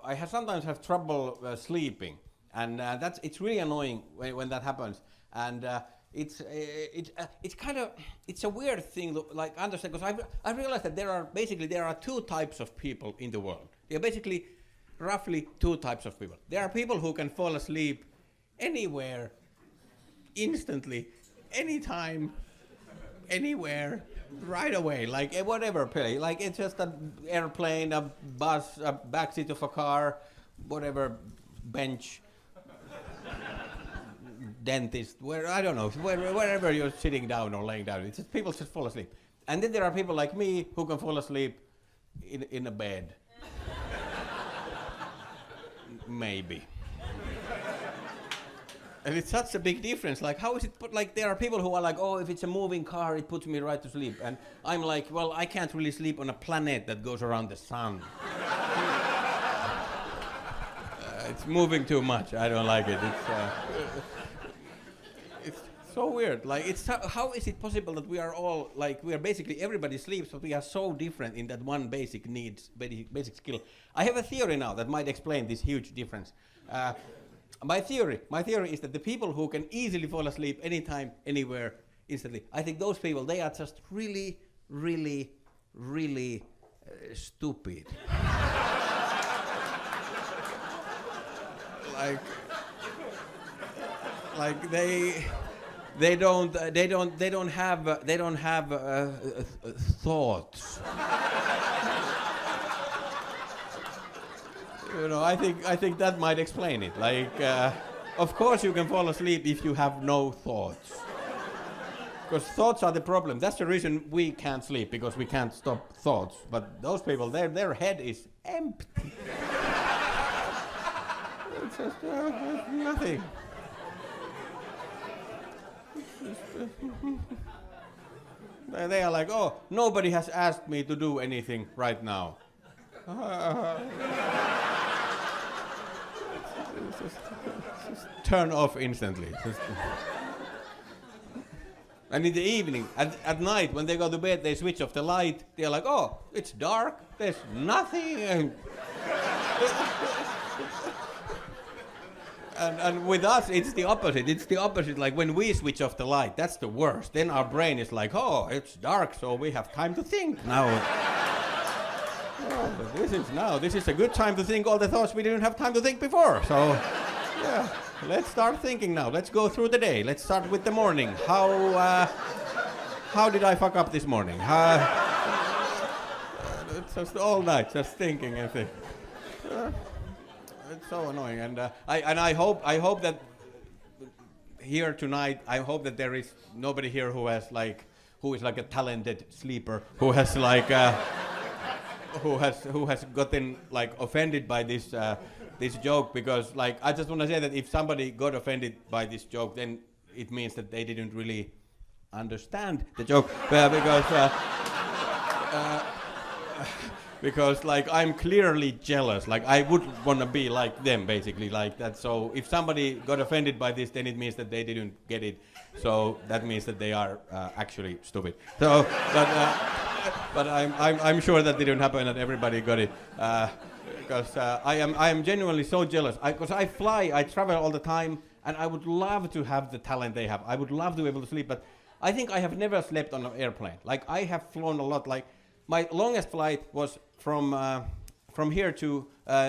I sometimes have trouble sleeping, and it's really annoying when that happens. And it's a weird thing to like understand, because I realized that there are two types of people in the world. There are basically roughly two types of people. There are people who can fall asleep anywhere, instantly, anytime, anywhere, right away, like whatever play. Like it's just an airplane, a bus, a backseat of a car, whatever, bench, dentist, I don't know, wherever you're sitting down or laying down. It's just people just fall asleep. And then there are people like me who can fall asleep in a bed. Maybe. And it's such a big difference. Like, how is it? Like, there are people who are like, oh, if it's a moving car, it puts me right to sleep. And I'm like, well, I can't really sleep on a planet that goes around the sun. It's moving too much. I don't like it. It's so weird. Like, how is it possible that we are all like, we are basically, everybody sleeps, but we are so different in that one basic needs, basic skill. I have a theory now that might explain this huge difference. My theory is that the people who can easily fall asleep anytime, anywhere, instantly, I think those people, they are just really, really, really stupid. like they don't have thoughts. You know, I think that might explain it. Like, of course you can fall asleep if you have no thoughts. Because thoughts are the problem. That's the reason we can't sleep, because we can't stop thoughts. But those people, their head is empty. It's just nothing. They are like, oh, nobody has asked me to do anything right now. Just turn off instantly. And in the evening, at night, when they go to bed, they switch off the light. They're like, oh, it's dark, there's nothing. And with us, it's the opposite. It's the opposite. Like when we switch off the light, that's the worst. Then our brain is like, oh, it's dark, so we have time to think now. Oh, this is a good time to think all the thoughts we didn't have time to think before. So, yeah, let's start thinking now. Let's go through the day. Let's start with the morning. How did I fuck up this morning? It's just all night, just thinking and thinking. It's so annoying, and I hope that here tonight, I hope that there is nobody here who is like a talented sleeper, who has like who has gotten like offended by this this joke, because like I just want to say that if somebody got offended by this joke, then it means that they didn't really understand the joke, because like I'm clearly jealous. Like I would want to be like them, basically, like that. So if somebody got offended by this, then it means that they didn't get it. So that means that they are actually stupid. So, but I'm sure that didn't happen, that everybody got it. Because I am genuinely so jealous. Because I travel all the time, and I would love to have the talent they have. I would love to be able to sleep, but I think I have never slept on an airplane. Like I have flown a lot. Like my longest flight was from here to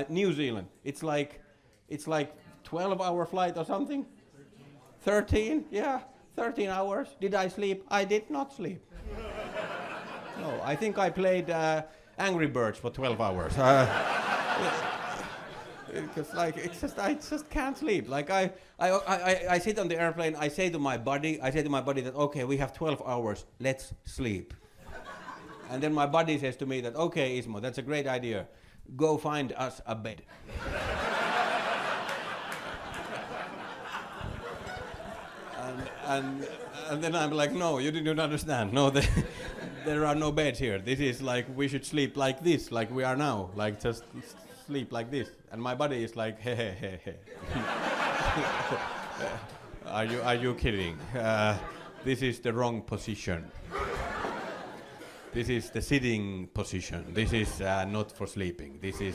New Zealand. It's like 12-hour flight or something. 13, yeah, 13 hours. Did I sleep? I did not sleep. No, I think I played Angry Birds for 12 hours. Because like I just can't sleep. Like I sit on the airplane. I say to my body that okay, we have 12 hours. Let's sleep. And then my body says to me that, okay, ISMO, that's a great idea. Go find us a bed. and then I'm like, no, you didn't understand. No, there are no beds here. This is like, we should sleep like this, like we are now. Like just sleep like this. And my body is like, hey, hey, hey, hey. Are you kidding? This is the wrong position. This is the sitting position. This is not for sleeping. This is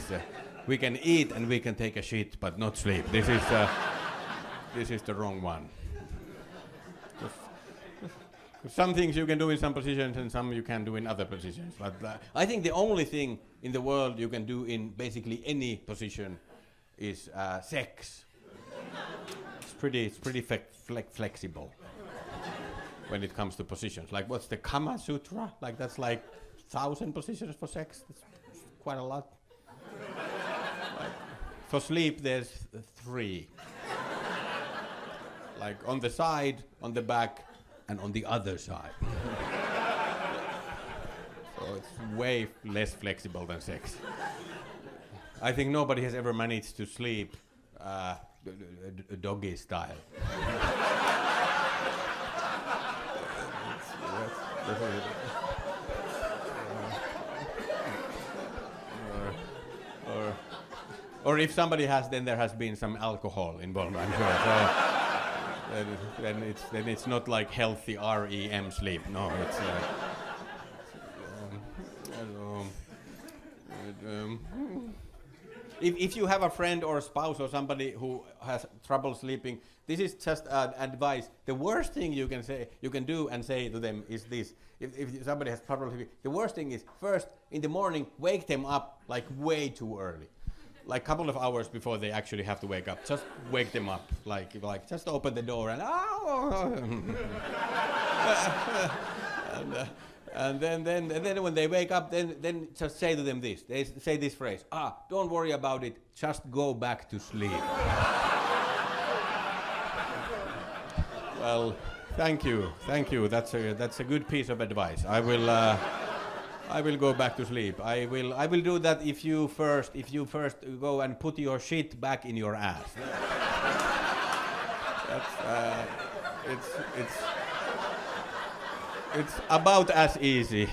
We can eat and we can take a shit, but not sleep. This is the wrong one. Some things you can do in some positions and some you can do in other positions. But I think the only thing in the world you can do in basically any position is sex. It's pretty flexible when it comes to positions. Like what's the Kama Sutra? Like that's like 1,000 positions for sex. That's quite a lot. Like, for sleep there's 3. Like on the side, on the back, and on the other side. So it's way less flexible than sex. I think nobody has ever managed to sleep doggy style. Or if somebody has, then there has been some alcohol involved, I'm sure. So then it's not like healthy REM sleep. No, it's. If you have a friend or a spouse or somebody who has trouble sleeping, this is just advice. The worst thing you can do and say to them is this: if somebody has trouble sleeping, the worst thing is first in the morning wake them up like way too early, like a couple of hours before they actually have to wake up. Just wake them up, like just open the door and and then when they wake up, then just say to them this. They say this phrase: don't worry about it. Just go back to sleep. Well, thank you. That's a good piece of advice. I will go back to sleep. I will do that if you first go and put your shit back in your ass. It's about as easy.